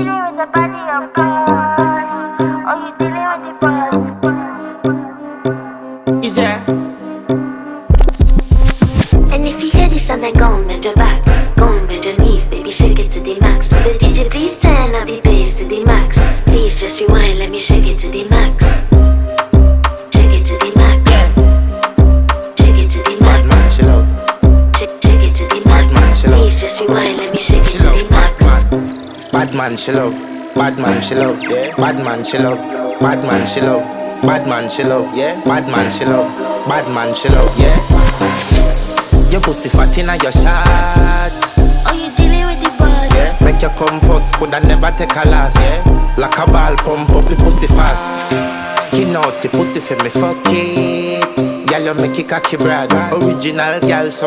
dealing with the body, of course. Or you dealing with the boss. Is there? And if you hear this and then go on bend your back, go on bend your knees, baby, shake it to the max. Will the DJ please turn up the bass to the max? Please just rewind, let me shake it to the max. Shake it to the max. Shake it to the max. Bad man, she love. Shake it to the max. Please just rewind, let me shake it to the max. Bad man, she love. Bad man, she love. Yeah. Bad man, she love. Bad man, she love. Bad man, she love. Yeah. Bad man, she love. Bad man, she love. Yeah. Your pussy fat inna your shot. Oh, you dealing with the boss? Yeah. Make you come first, coulda never take a last. Yeah. Like a ball pump up the pussy fast. Skin out the pussy for me fuck it. Girl, you make it cocky brother. Original girl, so